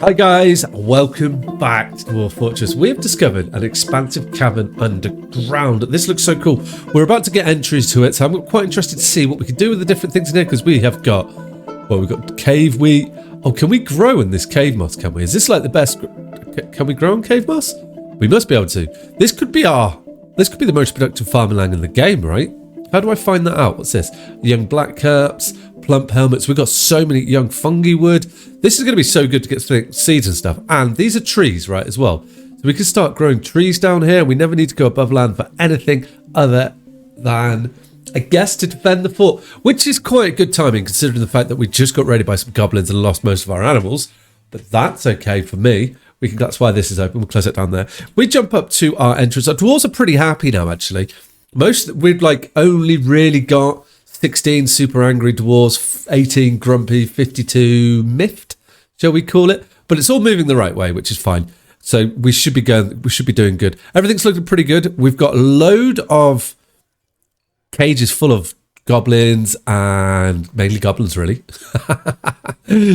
Hi guys, welcome back to Dwarf Fortress. We have discovered an expansive cavern underground. This looks so cool. We're about to get entries to it, so I'm quite interested to see what we can do with the different things in here, because we have got, well, we've got cave wheat. Oh, can we grow in this cave moss, can we? Is this like the best? Can we grow on cave moss? We must be able to. This could be the most productive farming land in the game, right? How do I find that out? What's this? Young black carps, plump helmets. We've got so many young fungi wood. This is going to be so good to get seeds and stuff. And these are trees, right, as well. So we can start growing trees down here. We never need to go above land for anything other than, I guess, to defend the fort, which is quite good timing considering the fact that we just got raided by some goblins and lost most of our animals. But that's okay for me. That's why this is open. We'll close it down there. We jump up to our entrance. Our dwarves are pretty happy now, actually. We've like only really got 16 super angry dwarves, 18 grumpy, 52 miffed, shall we call it? But it's all moving the right way, which is fine. So we should be doing good. Everything's looking pretty good. We've got a load of cages full of goblins, and mainly goblins, really.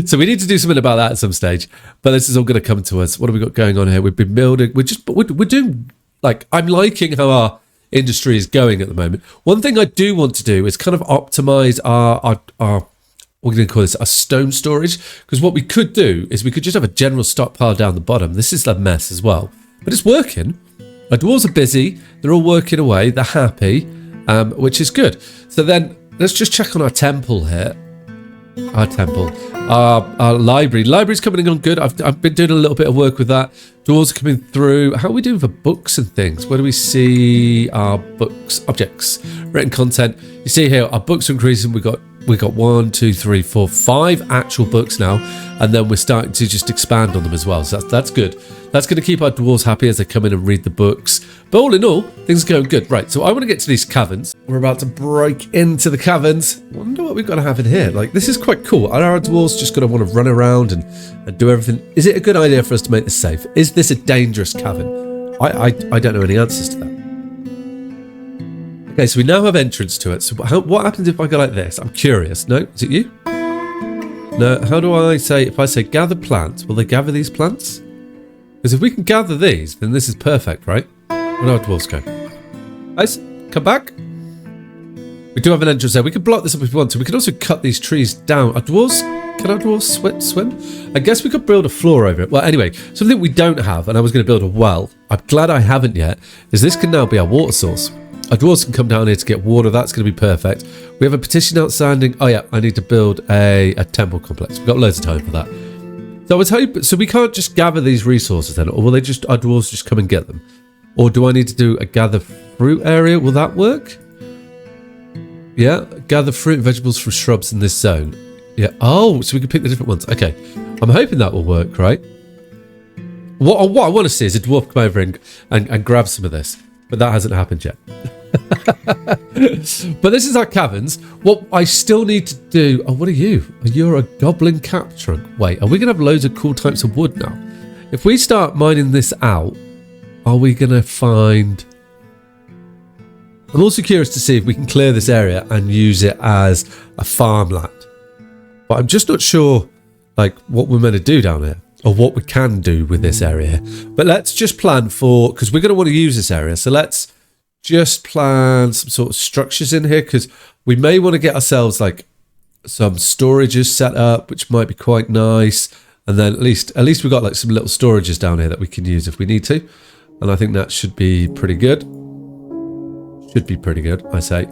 So we need to do something about that at some stage. But this is all going to come to us. What have we got going on here? We've been building. We're doing, like, I'm liking how our industry is going at the moment. One thing I do want to do is kind of optimize our what we're going to call this, our stone storage, because what we could do is we could just have a general stockpile down the bottom. This is a mess as well, but it's working. Our dwarves are busy, they're all working away, they're happy, which is good. So then let's just check on our temple here. Our library's coming on good. I've been doing a little bit of work with that. Doors are coming through. How are we doing for books and things? Where do we see our books? Objects, written content. You see here, our books are increasing. We got 1, 2, 3, 4, 5 actual books now, and then we're starting to just expand on them as well. So that's good. That's going to keep our dwarves happy as they come in and read the books. But all in all, things are going good. Right, so I want to get to these caverns. We're about to break into the caverns. I wonder what we've got to have in here. Like, this is quite cool. Are our dwarves just going to want to run around and do everything? Is it a good idea for us to make this safe? Is this a dangerous cavern? I don't know any answers to that. Okay, so we now have entrance to it. So what happens if I go like this? I'm curious. No? Is it you? No. How do I say, if I say gather plants, will they gather these plants? Because if we can gather these, then this is perfect, right? Where do our dwarves go? Guys, come back. We do have an entrance there. We could block this up if we want to. We could also cut these trees down. Can our dwarves swim? I guess we could build a floor over it. Well, anyway, something we don't have, and I was going to build a well. I'm glad I haven't yet, is this can now be our water source. Our dwarves can come down here to get water. That's going to be perfect. We have a petition outstanding. Oh yeah, I need to build a temple complex. We've got loads of time for that. So I was hoping, so we can't just gather these resources then, or will our dwarves just come and get them? Or do I need to do a gather fruit area? Will that work? Yeah, gather fruit and vegetables from shrubs in this zone. Yeah. Oh, so we can pick the different ones. Okay. I'm hoping that will work, right? What I want to see is a dwarf come over and grab some of this. But that hasn't happened yet. But this is our caverns. What I still need to do... Oh, what are you? You're a goblin cap trunk. Wait, are we going to have loads of cool types of wood now? If we start mining this out, are we going to find... I'm also curious to see if we can clear this area and use it as a farmland. But I'm just not sure like what we're meant to do down here, or what we can do with this area here. But let's just plan for, because we're going to want to use this area. So let's just plan some sort of structures in here, because we may want to get ourselves like some storages set up, which might be quite nice. And then at least we've got like some little storages down here that we can use if we need to. And I think that should be pretty good. Should be pretty good, I say.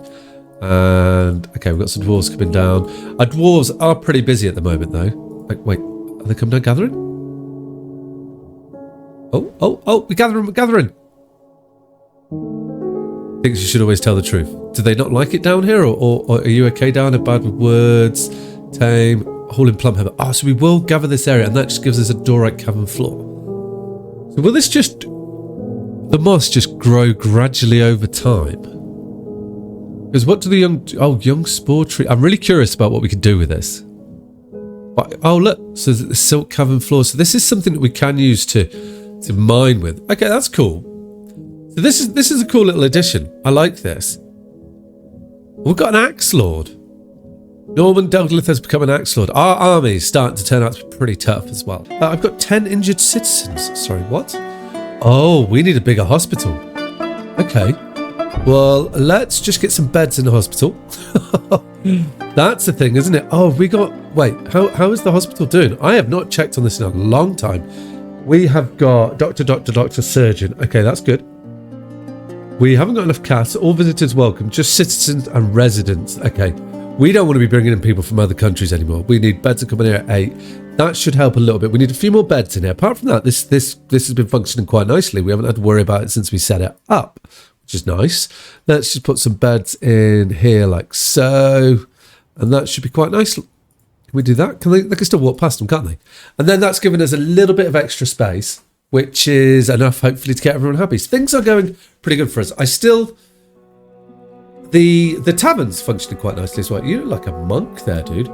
And okay, we've got some dwarves coming down. Our dwarves are pretty busy at the moment though. Like, wait, are they coming down gathering? Oh, we're gathering. Thinks you should always tell the truth. Do they not like it down here, or are you okay down here? Bad with words, tame, hauling plump hammer. Oh, so we will gather this area, and that just gives us a dorite cavern floor. So will the moss just grow gradually over time? Because what do the young spore tree? I'm really curious about what we can do with this. Oh look, so the silk cavern floor. So this is something that we can use to mine with. Okay, that's cool. So this is a cool little addition. I like this. We've got an axe lord. Norman Delglith has become an Axe Lord. Our army is starting to turn out to be pretty tough as well. I've got 10 injured citizens. Sorry, what? Oh, we need a bigger hospital. Okay. Well, let's just get some beds in the hospital. That's the thing, isn't it? Oh, we got... Wait, how is the hospital doing? I have not checked on this in a long time. We have got doctor, surgeon. Okay, that's good. We haven't got enough cats. All visitors welcome. Just citizens and residents. Okay. We don't want to be bringing in people from other countries anymore. We need beds to come in here at 8. That should help a little bit. We need a few more beds in here. Apart from that, this has been functioning quite nicely. We haven't had to worry about it since we set it up, which is nice. Let's just put some beds in here like so. And that should be quite nice. Can we do that? They can still walk past them, can't they? And then that's given us a little bit of extra space, which is enough, hopefully, to get everyone happy. So things are going pretty good for us. The tavern's functioning quite nicely as well. You look like a monk there, dude.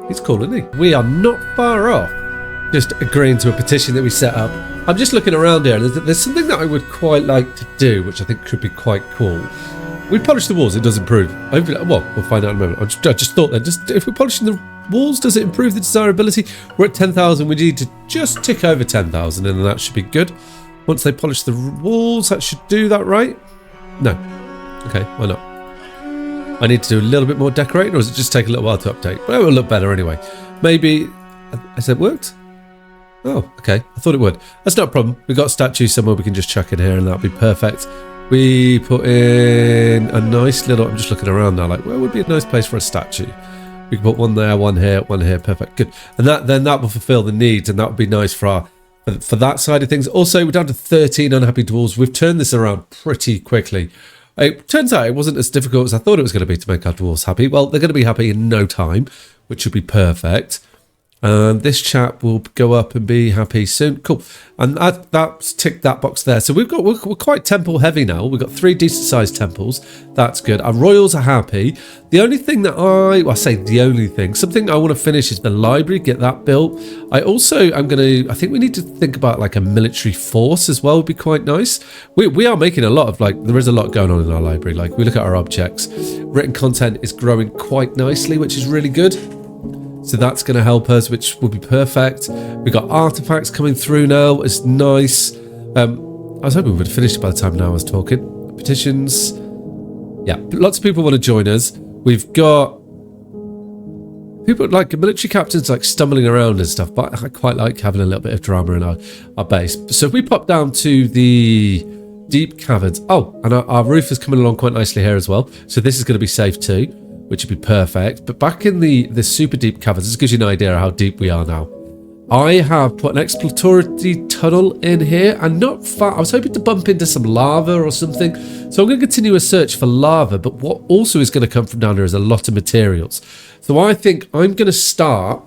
He's cool, isn't he? We are not far off just agreeing to a petition that we set up. I'm just looking around here, and there's something that I would quite like to do, which I think could be quite cool. We polish the walls, it does improve. Well, we'll find out in a moment. I just thought that if we're polishing the walls, does it improve the desirability? We're at 10,000. We need to just tick over 10,000, and then that should be good. Once they polish the walls, that should do that, right? No. Okay, why not? I need to do a little bit more decorating, or does it just take a little while to update? Well, it will look better anyway. Maybe... Has it worked? Oh, okay. I thought it would. That's not a problem. We've got a statue somewhere we can just chuck in here, and that'll be perfect. We put in a nice little... I'm just looking around now, like, where would be a nice place for a statue? We can put one there, one here, perfect, good. And then that will fulfill the needs, and that would be nice for that side of things. Also, we're down to 13 unhappy dwarves. We've turned this around pretty quickly. It turns out it wasn't as difficult as I thought it was going to be to make our dwarves happy. Well, they're going to be happy in no time, which should be perfect. And this chap will go up and be happy soon. Cool. And that's ticked that box there. So we're quite temple heavy now. We've got 3 decent sized temples. That's good. Our royals are happy. The only thing that something I want to finish is the library, get that built. I think we need to think about like a military force as well, would be quite nice. We are making a lot of there is a lot going on in our library. Like we look at our objects. Written content is growing quite nicely, which is really good. So that's going to help us, which will be perfect. We've got artifacts coming through now. It's nice. I was hoping we would have finished by the time now I was talking. Petitions. Yeah, lots of people want to join us. We've got people like military captains like stumbling around and stuff, but I quite like having a little bit of drama in our base. So if we pop down to the deep caverns. Oh, and our roof is coming along quite nicely here as well. So this is going to be safe too, which would be perfect. But back in the super deep caverns, this gives you an idea of how deep we are now. I have put an exploratory tunnel in here, and not far. I was hoping to bump into some lava or something. So I'm going to continue a search for lava, but what also is going to come from down here is a lot of materials. So I think I'm going to start,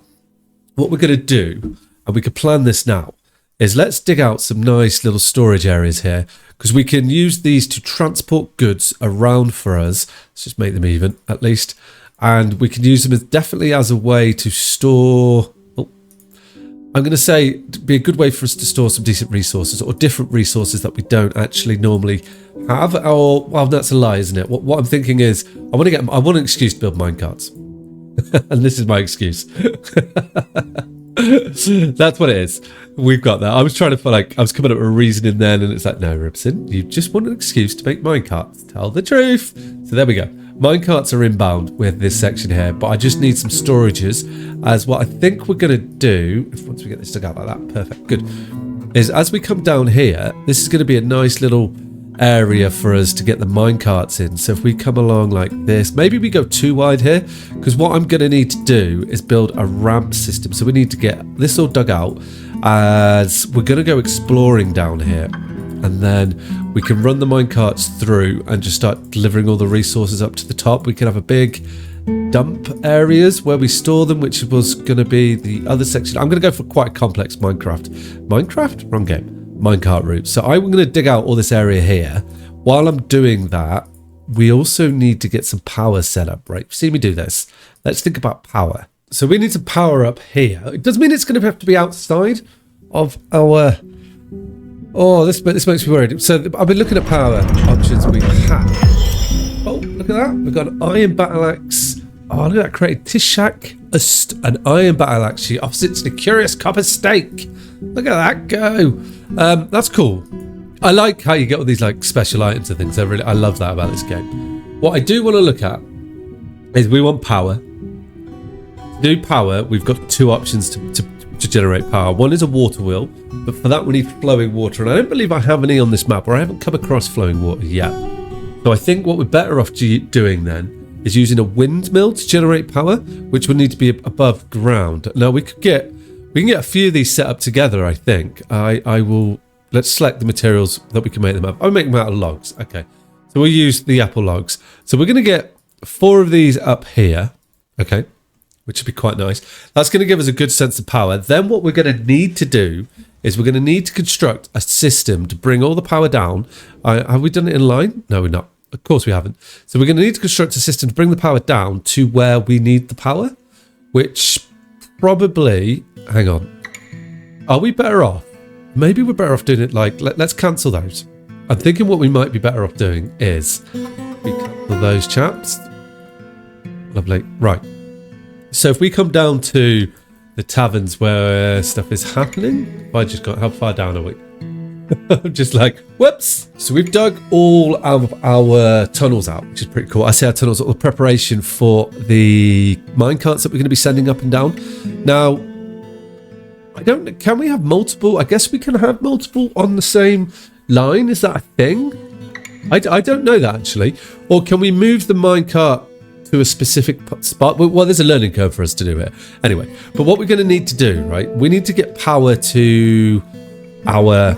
what we're going to do, and we could plan this now, is let's dig out some nice little storage areas here, because we can use these to transport goods around for us. Let's just make them even, at least. And we can use them definitely as a way to store... I'm going to say it'd be a good way for us to store some decent resources, or different resources that we don't actually normally have. Or, well, that's a lie, isn't it? What I'm thinking is I want an excuse to build minecarts. And this is my excuse. That's what it is. We've got that. I was trying to I was coming up with a reasoning then, and it's like, no, Ribson, you just want an excuse to make minecarts. Tell the truth. So there we go. Minecarts are inbound with this section here, but I just need some storages, as what I think we're going to do, once we get this dug out like that, perfect, good, is as we come down here, this is going to be a nice little area for us to get the minecarts in. So if we come along like this, maybe we go too wide here, because what I'm going to need to do is build a ramp system. So we need to get this all dug out, as we're going to go exploring down here. And then we can run the minecarts through and just start delivering all the resources up to the top. We can have a big dump areas where we store them, which was going to be the other section. I'm going to go for quite a complex Minecraft? Wrong game. Minecart route. So I'm going to dig out all this area here. While I'm doing that, we also need to get some power set up, right? See me do this. Let's think about power. So we need some power up here. It doesn't mean it's going to have to be outside of our... Oh, this makes me worried. So I've been looking at power options we have. Oh, look at that. We've got an iron battle axe Oh, look at that. Created Tishak, an iron battle axe opposite to the curious copper stake. Look at that go. That's cool. I like how you get all these like special items and things. I love that about this game. What I do want to look at is we want power. To do power, we've got two options to generate power. One is a water wheel, but for that we need flowing water. And I don't believe I have any on this map, or I haven't come across flowing water yet. So I think what we're better off doing then is using a windmill to generate power, which would need to be above ground. Now we can get a few of these set up together. I think I will. Let's select the materials that we can make them up. I'll make them out of logs. Okay, so we'll use the apple logs. So we're going to get 4 of these up here. Okay, which would be quite nice. That's going to give us a good sense of power. Then what we're going to need to do is we're going to need to construct a system to bring all the power down. Have we done it in line? No, we're not. Of course we haven't. So we're going to need to construct a system to bring the power down to where we need the power, which probably... Hang on. Are we better off? Maybe we're better off doing it like... Let's cancel those. I'm thinking what we might be better off doing is... We cancel those chaps. Lovely. Right. So if we come down to the taverns where stuff is happening... If I just got... How far down are we? I'm just like, whoops. So we've dug all of our tunnels out, which is pretty cool. I say our tunnels, all the preparation for the minecarts that we're going to be sending up and down. Now, can we have multiple? I guess we can have multiple on the same line. Is that a thing? I don't know that actually. Or can we move the minecart to a specific spot? Well, there's a learning curve for us to do it. Anyway, but what we're going to need to do, right? We need to get power to our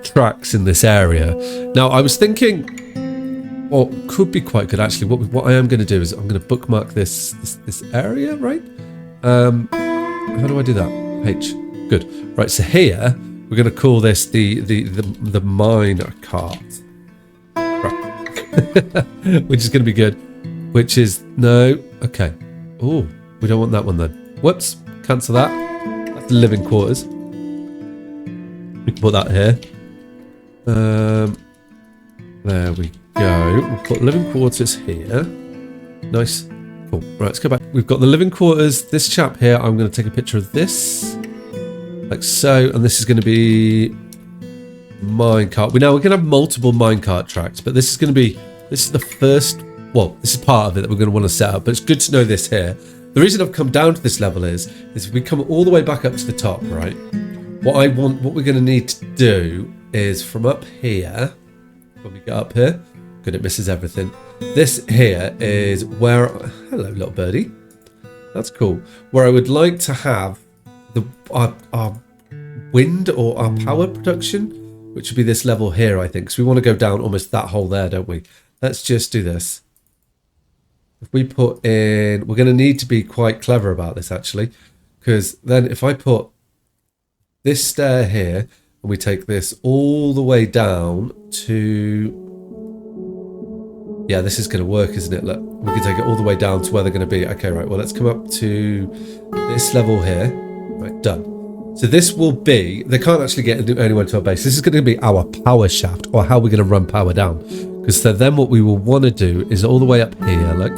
tracks in this area. Now I was thinking what could be quite good actually, what I am going to do is I'm going to bookmark this area, right? How do I do that? H. Good. Right, so here we're going to call this the mine cart, right. Which is going to be good, which is no, okay. Oh, we don't want that one then. Whoops, cancel that. That's the living quarters. We can put that here. There we go. We'll put living quarters here. Nice. Cool. Right, let's go back. We've got the living quarters. This chap here, I'm going to take a picture of this. Like so. And this is going to be minecart. We're going to have multiple minecart tracks, but this is the first, well, this is part of it that we're going to want to set up, but it's good to know this here. The reason I've come down to this level is we come all the way back up to the top, right? What we're going to need to do is from up here, when we get up here, good, it misses everything. This here is where, hello little birdie, that's cool. Where I would like to have our wind or our power production, which would be this level here, I think. So we want to go down almost that hole there, don't we? Let's just do this. If we put in, we're going to need to be quite clever about this actually, because then if I put this stair here, and we take this all the way down to... Yeah, this is going to work, isn't it? Look, we can take it all the way down to where they're going to be. Okay, right, well, let's come up to this level here. Right, done. So this will be... They can't actually get anywhere to our base. This is going to be our power shaft, or how we're going to run power down. Because then what we will want to do is all the way up here, look,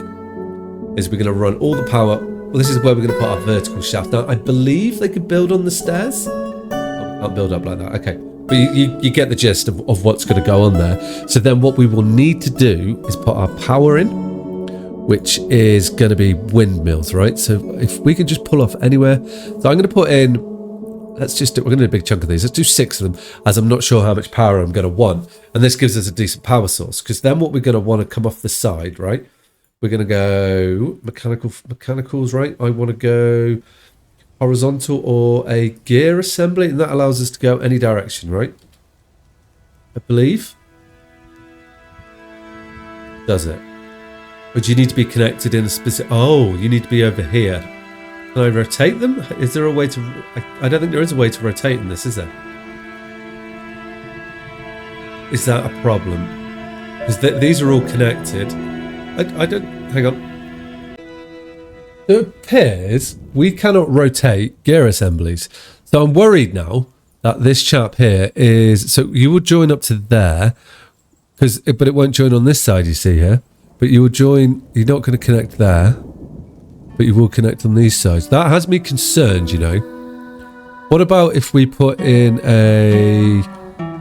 is we're going to run all the power... Well, this is where we're going to put our vertical shaft. Now, I believe they could build on the stairs. Can't build up like that. Okay, but you get the gist of what's going to go on there. So then what we will need to do is put our power in, which is going to be windmills, right? So if we can just pull off anywhere. So I'm going to put in, let's just do, we're going to do a big chunk of these. Let's do 6 of them, as I'm not sure how much power I'm going to want. And this gives us a decent power source, because then what we're going to want to come off the side, right? We're going to go mechanicals, right? I want to go horizontal or a gear assembly, and that allows us to go any direction, right? I believe. Does it? Or do you need to be connected in a specific... Oh, you need to be over here. Can I rotate them? Is there a way to... I don't think there is a way to rotate in this, is there? Is that a problem? Because these are all connected. I don't... Hang on. It appears we cannot rotate gear assemblies. So I'm worried now that this chap here is... So you will join up to there, but it won't join on this side, you see here. But you will join... You're not going to connect there. but you will connect on these sides. That has me concerned, you know. What about if we put in a...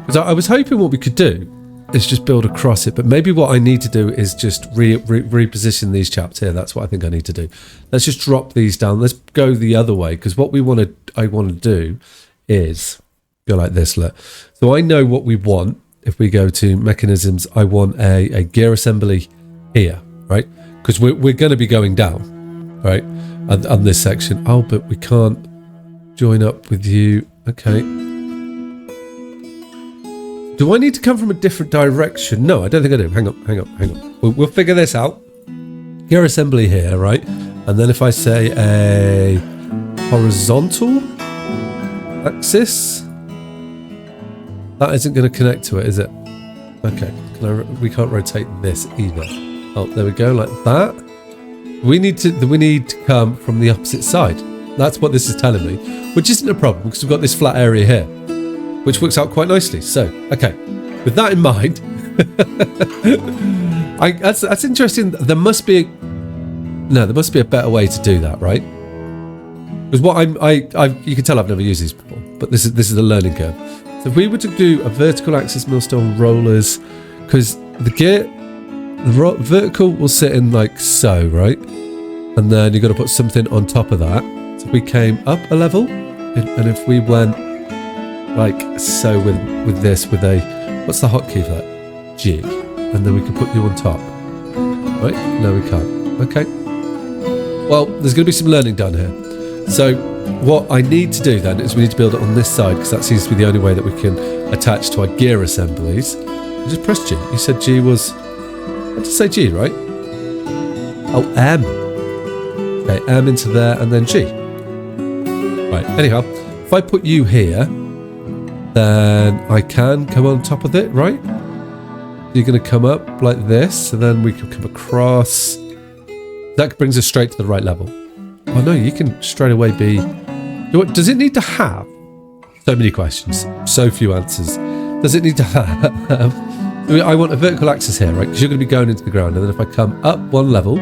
Because I was hoping what we could do is just build across it, but maybe what I need to do is just reposition these chaps here. That's what I think I need to do. Let's just drop these down. Let's go the other way, because what I want to do is go like this, look. So I know what we want. If we go to mechanisms, I want a gear assembly here, right? Because we're going to be going down, right? On this section. Oh, but we can't join up with you. Okay. Do I need to come from a different direction? No, I don't think I do. Hang on. We'll figure this out. Gear assembly here, right? And then if I say a horizontal axis, that isn't going to connect to it, is it? Okay. We can't rotate this either. Oh, there we go, like that. We need to come from the opposite side. That's what this is telling me, which isn't a problem because we've got this flat area here, which works out quite nicely. So, okay, with that in mind, that's interesting. There must be a better way to do that, right? Because what you can tell I've never used these before, but this is a learning curve. So if we were to do a vertical axis millstone rollers, because the vertical will sit in like so, right? And then you've got to put something on top of that. So we came up a level, and if we went like so with this, with a, what's the hotkey for that? G. And then we can put you on top. Right? No, we can't. Okay. Well, there's going to be some learning done here. So what I need to do then is we need to build it on this side, because that seems to be the only way that we can attach to our gear assemblies. I just press G. You said G was... I just say G, right? Oh, M. Okay, M into there and then G. Right, anyhow, if I put you here, then I can come on top of it, right? You're going to come up like this, and then we can come across. That brings us straight to the right level. Oh no, you can straight away be... Does it need to have? So many questions, so few answers. Does it need to have... I want a vertical axis here, right? Because you're going to be going into the ground, and then if I come up one level,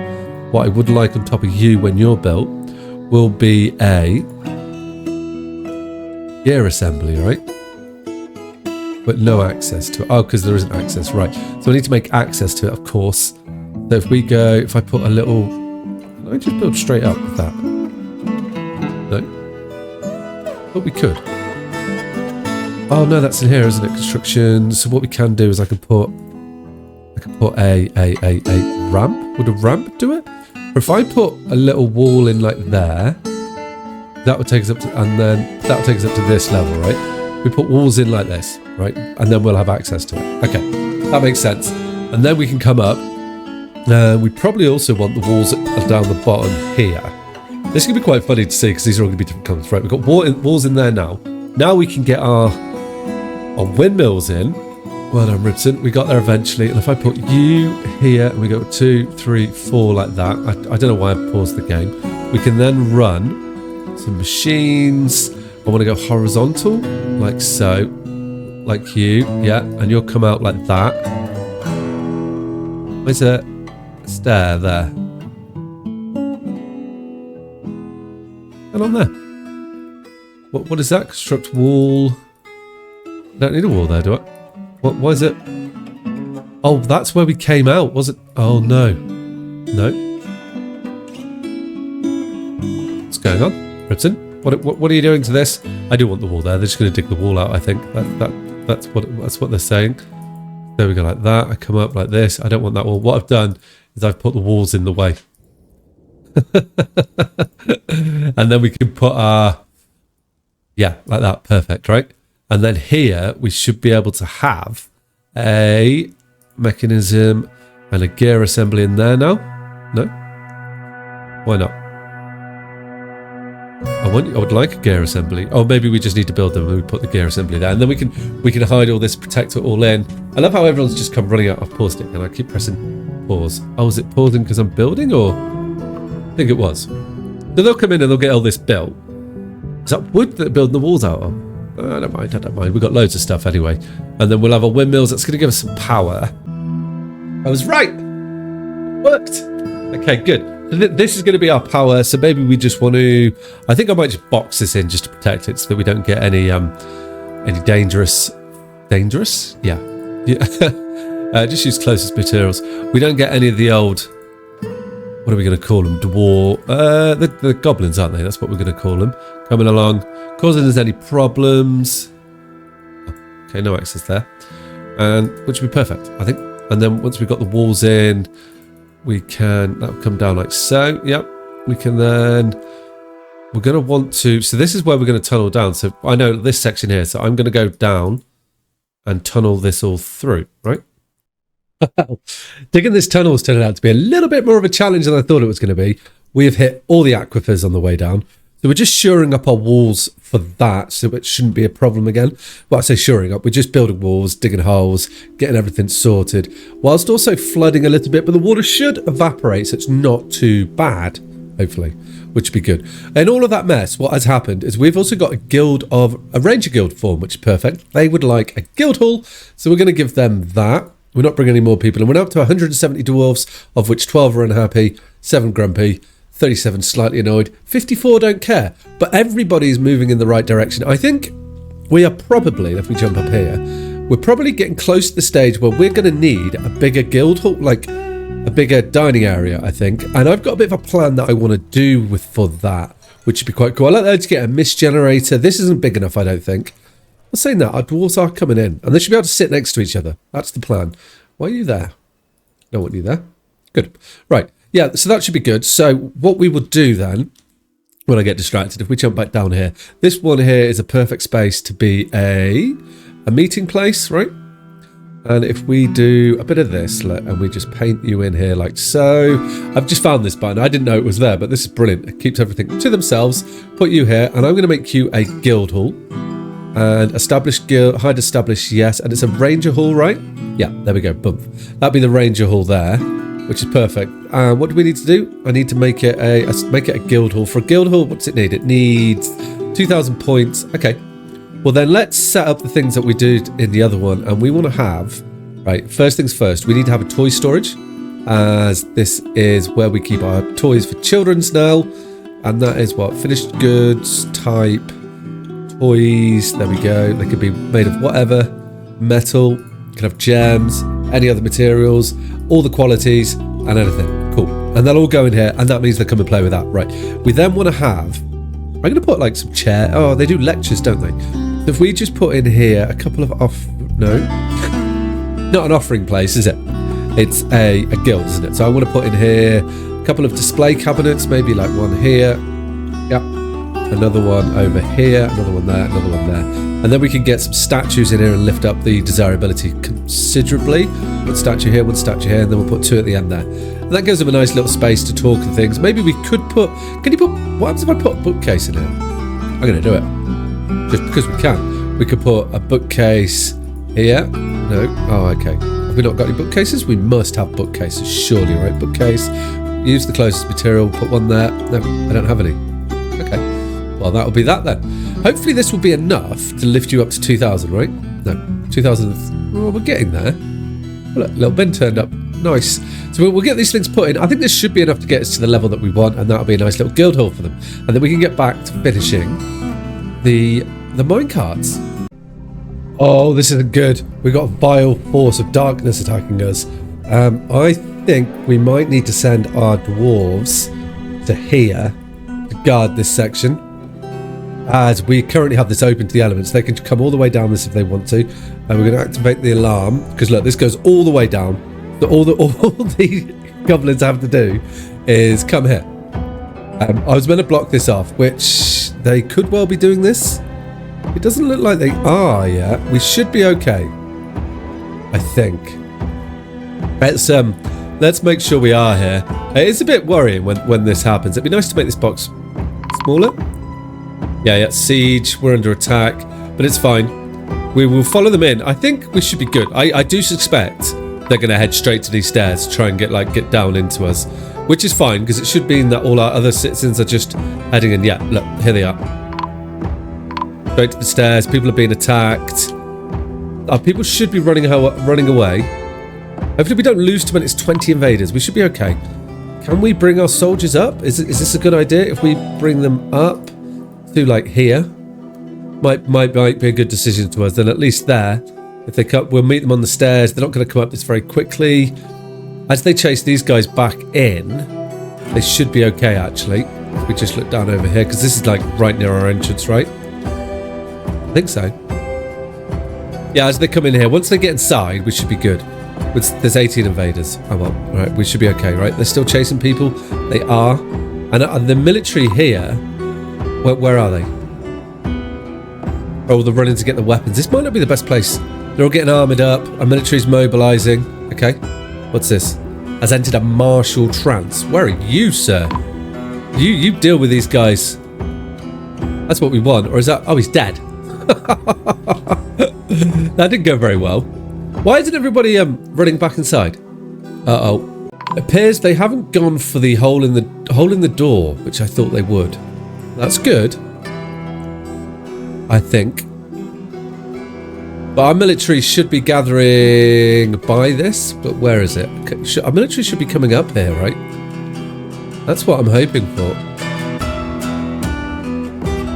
what I would like on top of you when you're built will be a gear assembly, right? But no access to it. Oh, because there isn't access, right? So I need to make access to it, of course. So if we go, if I put a little... Can I just build straight up with that? No. But we could. Oh no, that's in here, isn't it? Construction. So what we can do is I can put a ramp. Would a ramp do it? Or if I put a little wall in like there, that would take us up to, and then that would take us up to this level, right? We put walls in like this, right? And then we'll have access to it. Okay, that makes sense. And then we can come up. We probably also want the walls down the bottom here. This is going to be quite funny to see because these are all going to be different colours, right? We've got walls in there now. Now we can get our windmills in. Well done, Ribson. We got there eventually. And if I put you here, and we go 2, 3, 4 like that. I don't know why I paused the game. We can then run some machines. I want to go horizontal, like so. Like you, yeah. And you'll come out like that. Where's a stair there? And on there. What is that? Construct wall. I don't need a wall there, do I? What was it? Oh, that's where we came out, was it? Oh, no. No. What's going on? Ribson? What are you doing to this? I do want the wall there. They're just going to dig the wall out, I think. That's what they're saying. There we go, like that. I come up like this. I don't want that wall. What I've done is I've put the walls in the way. And then we can put our... Yeah, like that. Perfect, right? And then here, we should be able to have a mechanism and a gear assembly in there now. No? Why not? I would like a gear assembly. Oh, maybe we just need to build them and we put the gear assembly there. And then we can hide all this, protect it all in. I love how everyone's just come running out. I've paused it and I keep pressing pause. Oh, is it pausing because I'm building or? I think it was. So they'll come in and they'll get all this built. Is that wood that they're building the walls out of? I don't mind. We've got loads of stuff anyway. And then we'll have our windmills. That's going to give us some power. I was right. It worked. Okay, good. This is going to be our power, so maybe we just want to... I think I might just box this in just to protect it so that we don't get any dangerous... Dangerous? Yeah. Just use closest materials. We don't get any of the old... What are we going to call them? Dwarf... the goblins, aren't they? That's what we're going to call them. Coming along, causing us any problems. Okay, no access there. And which would be perfect, I think. And then once we've got the walls in... We can, that'll come down like so. Yep. We can then, we're going to want to, so this is where we're going to tunnel down. So I know this section here. So I'm going to go down and tunnel this all through, right? Digging this tunnel is turning out to be a little bit more of a challenge than I thought it was going to be. We have hit all the aquifers on the way down. So we're just shoring up our walls for that, so it shouldn't be a problem again. Well, I say shoring up, we're just building walls, digging holes, getting everything sorted, whilst also flooding a little bit, but the water should evaporate, so it's not too bad, hopefully, which would be good. In all of that mess, what has happened is we've also got a ranger guild form, which is perfect. They would like a guild hall, so we're going to give them that. We're not bringing any more people, and we're up to 170 dwarves, of which 12 are unhappy, 7 grumpy, 37 slightly annoyed, 54 don't care, but everybody's moving in the right direction. I think we are probably, if we jump up here, we're probably getting close to the stage where we're going to need a bigger guild hall, like a bigger dining area, I think. And I've got a bit of a plan that I want to do for that, which would be quite cool. I'd like to get a mist generator. This isn't big enough, I don't think. I'm saying that, our dwarves are coming in, and they should be able to sit next to each other. That's the plan. Why are you there? Don't want you there. Good. Right. Yeah, so that should be good. So what we will do then, when I get distracted, if we jump back down here, this one here is a perfect space to be a meeting place, right? And if we do a bit of this, and we just paint you in here like so. I've just found this button. I didn't know it was there, but this is brilliant. It keeps everything to themselves. Put you here, and I'm going to make you a guild hall. And established guild, hide established, yes. And it's a ranger hall, right? Yeah, there we go, boom. That'll be the ranger hall there, which is perfect. What do we need to do? I need to make it a guild hall. For a guild hall, what's it need? It needs 2,000 points. Okay. Well, then let's set up the things that we do in the other one. And we want to have, right, first things first, we need to have a toy storage, as this is where we keep our toys for children's now. And that is what? Finished goods, type, toys. There we go. They could be made of whatever. Metal. Can have gems, any other materials, all the qualities and anything. Cool. And they'll all go in here, and that means they come and play with that. Right. We then want to have, I'm going to put like some chair. Oh, they do lectures, don't they? So if we just put in here a couple of no, not an offering place, is it? It's a guild, isn't it? So I want to put in here a couple of display cabinets, maybe like one here. Yep. Another one over here, another one there, another one there. And then we can get some statues in here and lift up the desirability considerably. One statue here, one statue here, and then we'll put 2 at the end there. And that gives them a nice little space to talk and things. Maybe we could put... Can you put... What happens if I put a bookcase in here? I'm going to do it. Just because we can. We could put a bookcase here. No? Oh, okay. Have we not got any bookcases? We must have bookcases, surely, right? Bookcase. Use the closest material. Put one there. No, I don't have any. Okay. Well, that'll be that then. Hopefully this will be enough to lift you up to 2,000, right? No, 2,000. Oh, we're getting there. Look, little bin turned up. Nice. So we'll get these things put in. I think this should be enough to get us to the level that we want, and that'll be a nice little guild hall for them. And then we can get back to finishing the minecarts. Oh, this isn't good. We've got a vile force of darkness attacking us. I think we might need to send our dwarves to here to guard this section. As we currently have this open to the elements, they can come all the way down this if they want to. And we're going to activate the alarm, because look, this goes all the way down. So all the goblins have to do is come here. I was meant to block this off, which they could well be doing this. It doesn't look like they are yet. We should be okay, I think. Let's make sure we are here. It's a bit worrying when this happens. It'd be nice to make this box smaller. Yeah, siege, we're under attack, but it's fine. We will follow them in. I think we should be good. I do suspect they're going to head straight to these stairs to try and get down into us, which is fine, because it should mean that all our other citizens are just heading in. Yeah, look, here they are. Straight to the stairs. People are being attacked. Our people should be running away. Hopefully we don't lose too many. It's 20 invaders. We should be okay. Can we bring our soldiers up? Is this a good idea if we bring them up to like here? Might be a good decision to us. Then at least there, if they come, we'll meet them on the stairs. They're not going to come up this very quickly. As they chase these guys back in, they should be okay actually. If we just look down over here, because this is like right near our entrance, right? I think so. Yeah, as they come in here, once they get inside, we should be good. There's 18 invaders. Oh well, right, we should be okay, right? They're still chasing people. They are. And the military here, where are they? Oh, they're running to get the weapons. This might not be the best place. They're all getting armoured up. Our military's mobilising. Okay, what's this? Has entered a martial trance. Where are you, sir? You deal with these guys. That's what we want. Or is that... Oh, he's dead. That didn't go very well. Why isn't everybody running back inside? Uh-oh. It appears they haven't gone for the hole in the door, which I thought they would. That's good, I think. But our military should be gathering by this. But where is it? Our military should be coming up here, right? That's what I'm hoping for.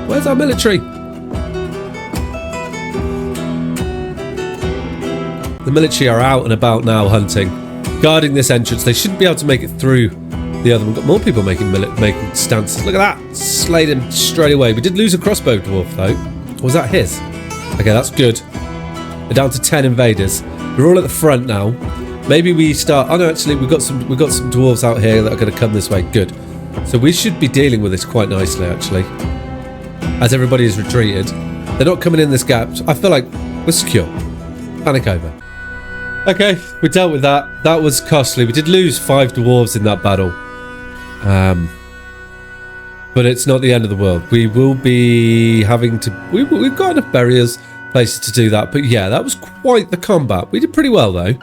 Where's our military? The military are out and about now hunting, guarding this entrance. They shouldn't be able to make it through the other one. We've got more people making stances. Look at that. Slayed him straight away. We did lose a crossbow dwarf though. Or was that his? Okay, that's good. We're down to 10 invaders. We're all at the front now. Maybe we start... Oh no, actually we've got some dwarves out here that are going to come this way. Good. So we should be dealing with this quite nicely actually. As everybody is retreated. They're not coming in this gap. I feel like we're secure. Panic over. Okay, we dealt with that. That was costly. We did lose 5 dwarves in that battle. But it's not the end of the world. We will be having to... We've got enough barriers, places to do that. But yeah, that was quite the combat. We did pretty well though.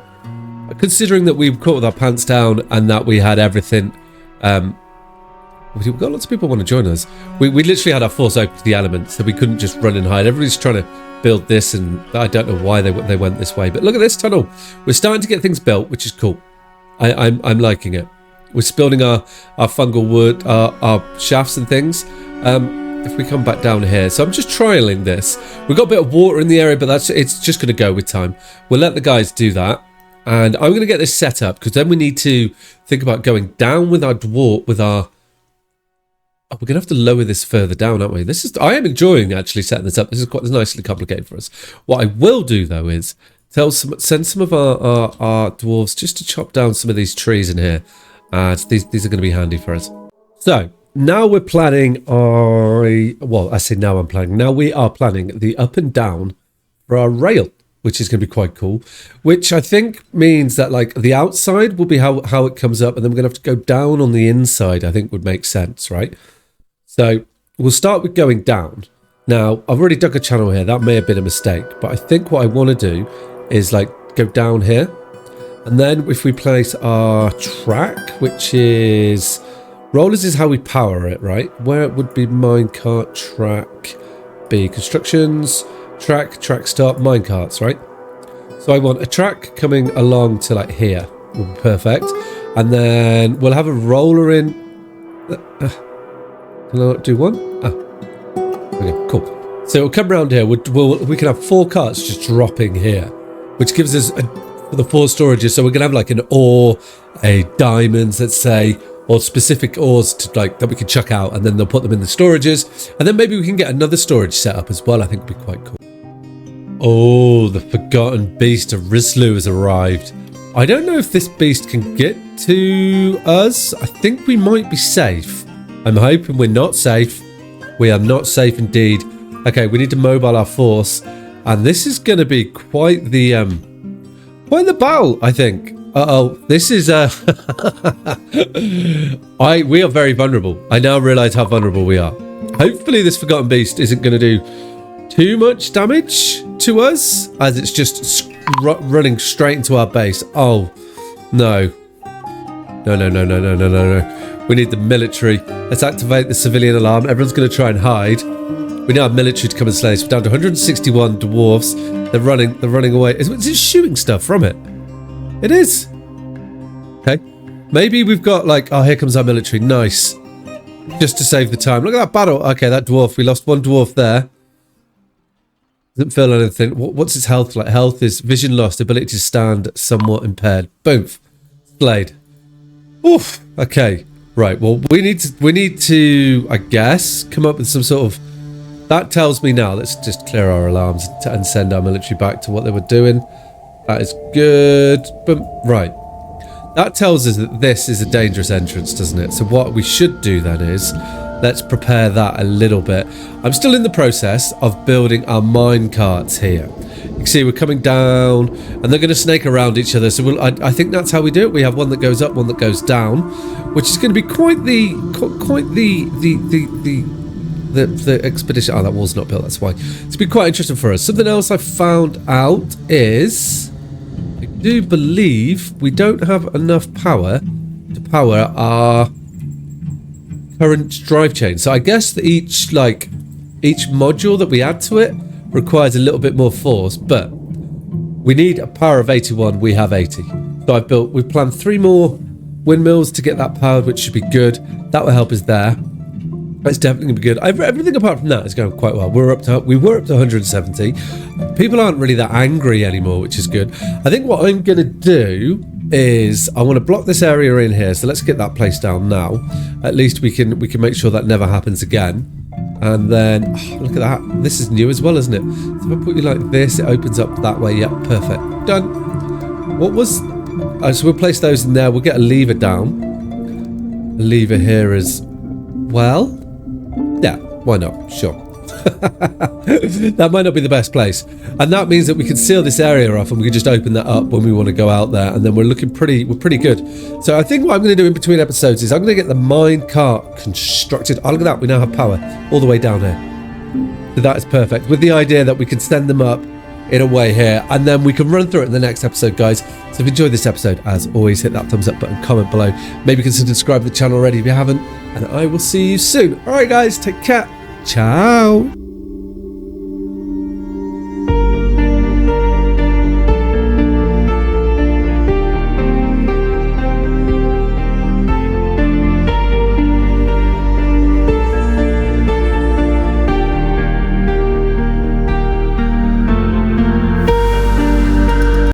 Considering that we caught with our pants down and that we had everything... We've got lots of people want to join us. We literally had our force open to the elements, so we couldn't just run and hide. Everybody's trying to build this, and I don't know why they went this way. But look at this tunnel. We're starting to get things built, which is cool. I'm liking it. We're building our fungal wood, our shafts and things. If we come back down here, so I'm just trialing this. We've got a bit of water in the area, but it's just going to go with time. We'll let the guys do that, and I'm going to get this set up because then we need to think about going down with our dwarf Oh, we're going to have to lower this further down, aren't we? I am enjoying actually setting this up. This is quite nicely complicated for us. What I will do, though, is send some of our dwarves just to chop down some of these trees in here. These are going to be handy for us. So, now we're planning well, I say now I'm planning. Now we are planning the up and down for our rail, which is going to be quite cool. Which I think means that, like, the outside will be how it comes up, and then we're going to have to go down on the inside, I think would make sense, right? So we'll start with going down. Now, I've already dug a channel here. That may have been a mistake. But I think what I want to do is like go down here. And then if we place our track, which is... Rollers is how we power it, right? Where it would be minecart, track, B. Constructions, track start, minecarts, right? So I want a track coming along to like here. Would be perfect. And then we'll have a roller in... Can I do one? Okay, cool. So it'll come around here. We can have 4 carts just dropping here, which gives us the 4 storages. So we're gonna have like an ore, a diamonds, let's say, or specific ores to like that we can chuck out, and then they'll put them in the storages, and then maybe we can get another storage set up as well. I think would be quite cool. Oh, the forgotten beast of Rislu has arrived. I don't know if this beast can get to us. I think we might be safe. I'm hoping we're not safe. We are not safe indeed. Okay, we need to mobile our force, and this is going to be quite the battle, I think. This is we are very vulnerable. I now realize how vulnerable we are. Hopefully, this forgotten beast isn't going to do too much damage to us, as it's just running straight into our base. Oh no! No. We need the military. Let's activate the civilian alarm. Everyone's going to try and hide. We now have military to come and slay us. We're down to 161 dwarves. They're running away. Is it shooting stuff from it? It is. Okay. Maybe we've got like, oh, here comes our military. Nice. Just to save the time. Look at that battle. Okay, that dwarf. We lost one dwarf there. Doesn't feel anything. What's its health like? Health is vision lost, ability to stand somewhat impaired. Boom. Slayed. Oof. Okay. Right. Well, we need to, I guess, come up with some sort of. That tells me now. Let's just clear our alarms and send our military back to what they were doing. That is good. Boom. Right. That tells us that this is a dangerous entrance, doesn't it? So what we should do then is, let's prepare that a little bit. I'm still in the process of building our mine carts here. You can see we're coming down, and they're going to snake around each other. So I think that's how we do it. We have one that goes up, one that goes down, which is going to be quite the expedition. Oh, that wall's not built. That's why. It's been quite interesting for us. Something else I found out is, I do believe we don't have enough power to power our current drive chain. So I guess that each module that we add to it requires a little bit more force, but we need a power of 81. We have 80. So we've planned 3 more windmills to get that powered, which should be good. That will help us there. That's definitely going to be good. Everything apart from that is going quite well. We were up to 170. People aren't really that angry anymore, which is good. I think what I'm going to do is I want to block this area in here. So let's get that place down now. At least we can make sure that never happens again. And then look at that. This is new as well, isn't it? So if I put you like this, it opens up that way. Yep, perfect. Done. What was? So we'll place those in there. We'll get a lever down. A lever here as well. Yeah, why not? Sure. That might not be the best place, and that means that we can seal this area off, and we can just open that up when we want to go out there, and then we're pretty good. So I think what I'm going to do in between episodes is I'm going to get the mine cart constructed. Oh, look at that, we now have power all the way down here. So that is perfect, with the idea that we can send them up in a way here, and then we can run through it in the next episode, guys. So if you enjoyed this episode, as always, hit that thumbs up button, comment below, maybe consider subscribing to the channel already if you haven't, and I will see you soon. All right, guys, take care. Ciao.